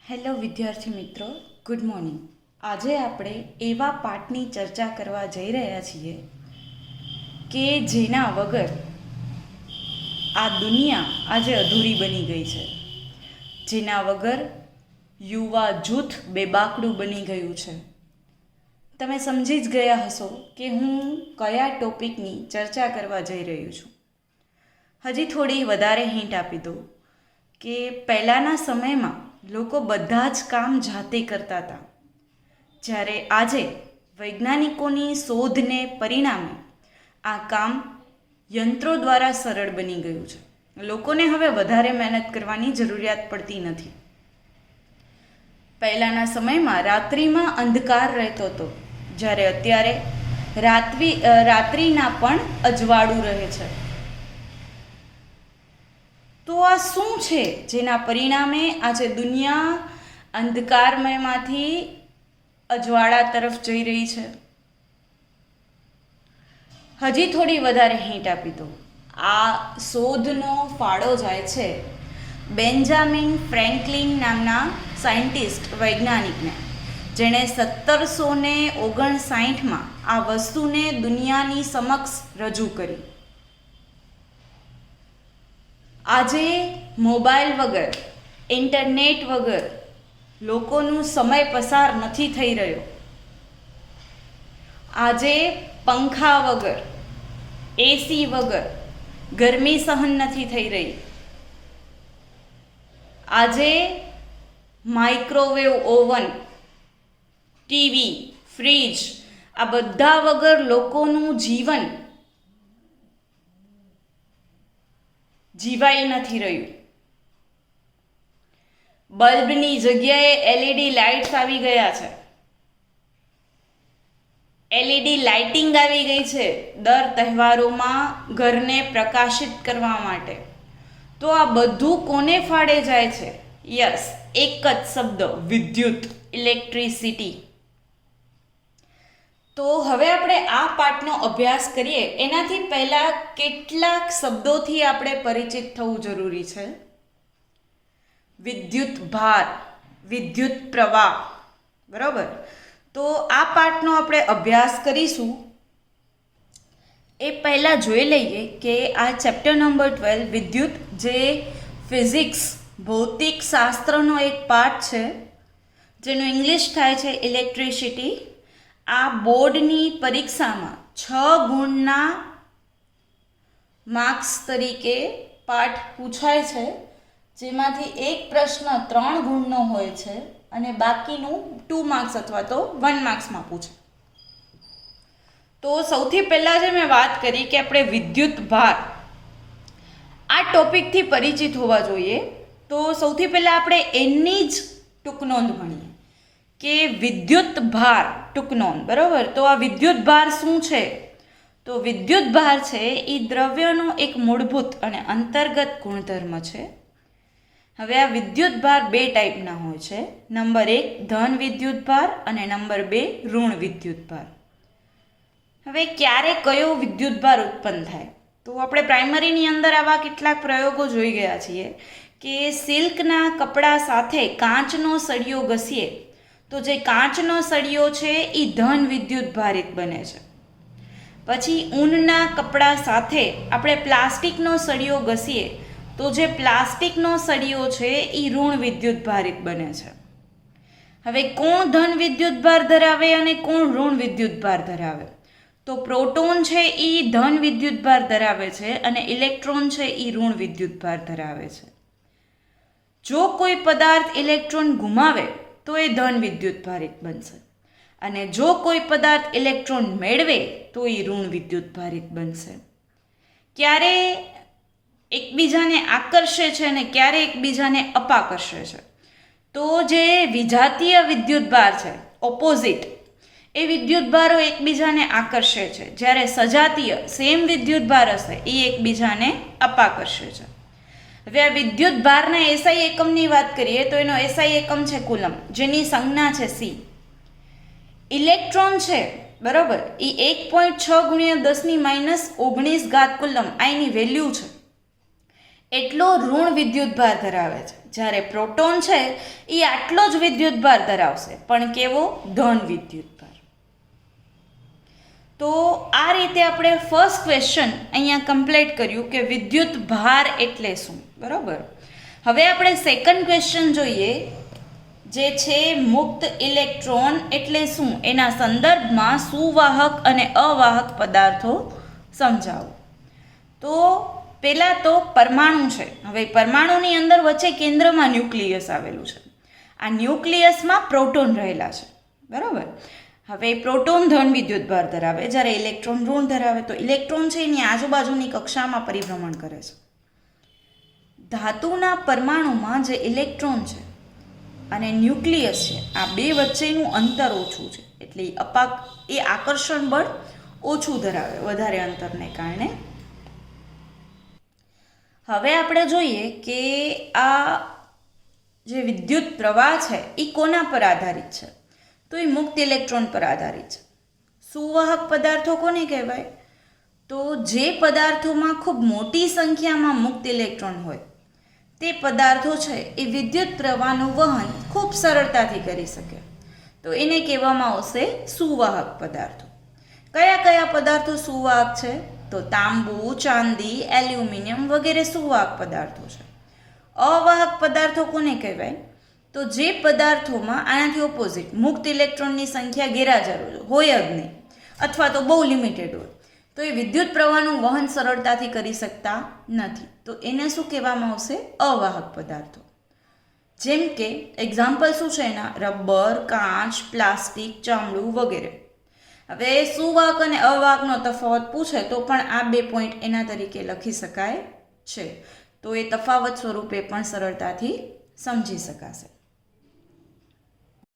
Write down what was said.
Hello વિદ્યાર્થી મિત્રો, good morning. આજે આપણે એવા પાઠની ચર્ચા કરવા જઈ રહ્યા છીએ કે જેના વગર આ દુનિયા આજે અધૂરી બની ગઈ છે, જેના વગર યુવા જૂથ બેબાકડું બની ગયું છે. તમે સમજી જ ગયા હશો કે હું કયા ટોપિકની ચર્ચા કરવા જઈ રહ્યું છું. હજી થોડી વધારે હિન્ટ આપી દઉં કે પહેલાંના સમયમાં લોકો બધા જ કામ જાતે કરતા હતા, જ્યારે આજે વૈજ્ઞાનિકોની શોધને પરિણામે આ કામ યંત્રો દ્વારા સરળ બની ગયું છે. લોકોને હવે વધારે મહેનત કરવાની જરૂરિયાત પડતી નથી. પહેલાંના સમયમાં રાત્રિમાં અંધકાર રહેતો હતો, જ્યારે અત્યારે રાત્રિના પણ અજવાળું રહે છે. તો આ શું છે જેના પરિણામે આજે દુનિયા અંધકારમયમાંથી અજવાળા તરફ જઈ રહી છે? હજી થોડી વધારે હિન્ટ આપી દો. આ શોધનો ફાળો જાય છે બેન્જામિન ફ્રેન્કલિન નામના સાયન્ટિસ્ટ વૈજ્ઞાનિકને, જેણે 1759માં આ વસ્તુને દુનિયાની સમક્ષ રજૂ કરી. આજે મોબાઈલ વગર, ઇન્ટરનેટ વગર લોકોનું સમય પસાર નથી થઈ રહ્યો. આજે પંખા વગર, એસી વગર ગરમી સહન નથી થઈ રહી. આજે માઇક્રોવેવ ઓવન, ટીવી, ફ્રીજ આ બધા વગર લોકોનું જીવન જીવાઈ નથી રહ્યું. બલ્બની જગ્યાએ એલઈડી લાઇટ્સ આવી ગયા છે. એલઈડી લાઇટિંગ આવી ગઈ છે દર તહેવારોમાં ઘરને પ્રકાશિત કરવા માટે. તો આ બધું કોને ફાળે જાય છે? યસ, એક જ શબ્દ, વિદ્યુત, ઇલેક્ટ્રિસિટી. તો હવે આપણે આ પાઠનો અભ્યાસ કરીએ એનાથી પહેલાં કેટલાક શબ્દોથી આપણે પરિચિત થવું જરૂરી છે. વિદ્યુત ભાર, વિદ્યુત પ્રવાહ, બરાબર. તો આ પાઠનો આપણે અભ્યાસ કરીશું એ પહેલાં જોઈ લઈએ કે આ ચેપ્ટર નંબર 12 વિદ્યુત, જે ફિઝિક્સ ભૌતિક શાસ્ત્રનો એક પાઠ છે, જેનું ઇંગ્લિશ થાય છે ઇલેક્ટ્રિસિટી. આ બોર્ડની પરીક્ષામાં 6 ગુણના માર્ક્સ તરીકે પાઠ પૂછાય છે, જેમાંથી એક પ્રશ્ન 3 ગુણનો હોય છે અને બાકીનું 2 માર્ક્સ અથવા તો 1 માર્ક્સમાં પૂછે. તો સૌથી પહેલાં જે મેં વાત કરી કે આપણે વિદ્યુત ભાર આ ટોપિકથી પરિચિત હોવા જોઈએ. તો સૌથી પહેલાં આપણે એની જ ટૂંકનોંધ ભણીએ કે વિદ્યુત ભાર ટૂંકનોંધ, બરાબર. તો આ વિદ્યુત ભાર શું છે? તો વિદ્યુત ભાર છે એ દ્રવ્યનો એક મૂળભૂત અને અંતર્ગત ગુણધર્મ છે. હવે આ વિદ્યુત ભાર 2 ટાઈપના હોય છે. નંબર 1 ધન વિદ્યુત ભાર અને નંબર 2 ઋણ વિદ્યુત ભાર. હવે ક્યારે કયો વિદ્યુત ભાર ઉત્પન્ન થાય? તો આપણે પ્રાઇમરીની અંદર આવા કેટલાક પ્રયોગો જોઈ ગયા છીએ કે સિલ્કના કપડા સાથે કાચનો સળિયો ઘસીએ તો જે કાચનો સળિયો છે એ ધન વિદ્યુત ભારિત બને છે. પછી ઊનના કપડા સાથે આપણે પ્લાસ્ટિકનો સળિયો ઘસીએ તો જે પ્લાસ્ટિકનો સળિયો છે એ ઋણ વિદ્યુત ભારિત બને છે. હવે કોણ ધન વિદ્યુત ભાર ધરાવે અને કોણ ઋણ વિદ્યુત ભાર ધરાવે? તો પ્રોટોન છે એ ધન વિદ્યુત ભાર ધરાવે છે અને ઇલેક્ટ્રોન છે એ ઋણ વિદ્યુત ભાર ધરાવે છે. જો કોઈ પદાર્થ ઇલેક્ટ્રોન ગુમાવે તો એ ધન વિદ્યુત ભારિત બનશે અને જો કોઈ પદાર્થ ઇલેક્ટ્રોન મેળવે તો એ ઋણ વિદ્યુત ભારિત બનશે. ક્યારે એકબીજાને આકર્ષે છે અને ક્યારે એકબીજાને અપાકર્ષે છે? તો જે વિજાતીય વિદ્યુત ભાર છે, ઓપોઝિટ, એ વિદ્યુત ભારો એકબીજાને આકર્ષે છે, જ્યારે સજાતીય સેમ વિદ્યુત ભાર હશે એ એકબીજાને અપાકર્ષે છે. હવે આ વિદ્યુત ભારના એસઆઈ એકમની વાત કરીએ તો એનો એસઆઈ એકમ છે કુલમ, જેની સંજ્ઞા છે સી. ઇલેક્ટ્રોન છે, બરાબર, એ 1.6 × 10⁻⁹ કુલમ આની વેલ્યુ છે. એટલો ઋણ વિદ્યુતભાર ધરાવે છે, જ્યારે પ્રોટોન છે એ આટલો જ વિદ્યુતભાર ધરાવશે, પણ કેવો? ધન વિદ્યુતભાર. તો આ રીતે આપણે ફર્સ્ટ ક્વેશ્ચન અહીંયા કમ્પ્લીટ કર્યું કે વિદ્યુતભાર એટલે શું, બરાબર. હવે આપણે સેકન્ડ ક્વેશ્ચન જોઈએ, જે છે મુક્ત ઇલેક્ટ્રોન એટલે શું, એના સંદર્ભમાં સુવાહક અને અવાહક પદાર્થો સમજાવો. તો પહેલાં તો પરમાણુ છે. હવે પરમાણુની અંદર વચ્ચે કેન્દ્રમાં ન્યુક્લિયસ આવેલું છે. આ ન્યુક્લિયસમાં પ્રોટોન રહેલા છે, બરાબર. હવે પ્રોટોન ધન વિદ્યુતભાર ધરાવે, જ્યારે ઇલેક્ટ્રોન ઋણ ધરાવે. તો ઇલેક્ટ્રોન છે એની આજુબાજુની કક્ષામાં પરિભ્રમણ કરે છે. ધાતુના પરમાણુમાં જે ઇલેક્ટ્રોન છે અને ન્યુક્લિયસ છે, આ બે વચ્ચેનું અંતર ઓછું છે, એટલે એ આકર્ષણ બળ ઓછું ધરાવે વધારે અંતરને કારણે. હવે આપણે જોઈએ કે આ જે વિદ્યુત પ્રવાહ છે એ કોના પર આધારિત છે? તો એ મુક્ત ઇલેક્ટ્રોન પર આધારિત છે. સુવાહક પદાર્થો કોને કહેવાય? તો જે પદાર્થોમાં ખૂબ મોટી સંખ્યામાં મુક્ત ઇલેક્ટ્રોન હોય તે પદાર્થો છે એ વિદ્યુત પ્રવાહનું વહન ખૂબ સરળતાથી કરી શકે, તો એને કહેવામાં આવશે સુવાહક પદાર્થો. કયા કયા પદાર્થો સુવાહક છે? તો તાંબુ, ચાંદી, એલ્યુમિનિયમ વગેરે સુવાહક પદાર્થો છે. અવાહક પદાર્થો કોને કહેવાય? તો જે પદાર્થોમાં આનાથી ઓપોઝિટ મુક્ત ઇલેક્ટ્રોનની સંખ્યા ગેરહાજર હોય જ નહીં, અથવા તો બહુ લિમિટેડ હોય, તો એ વિદ્યુત પ્રવાહનું વહન સરળતાથી કરી શકતા નથી, તો એને શું કહેવામાં આવશે? અવાહક પદાર્થો. જેમ કે એક્ઝામ્પલ શું છે એના? રબર, કાચ, પ્લાસ્ટિક, ચામડું વગેરે. હવે સુવાહક અને અવાહકનો તફાવત પૂછે તો પણ આ 2 પોઈન્ટ એના તરીકે લખી શકાય છે, તો એ તફાવત સ્વરૂપે પણ સરળતાથી સમજી શકાશે.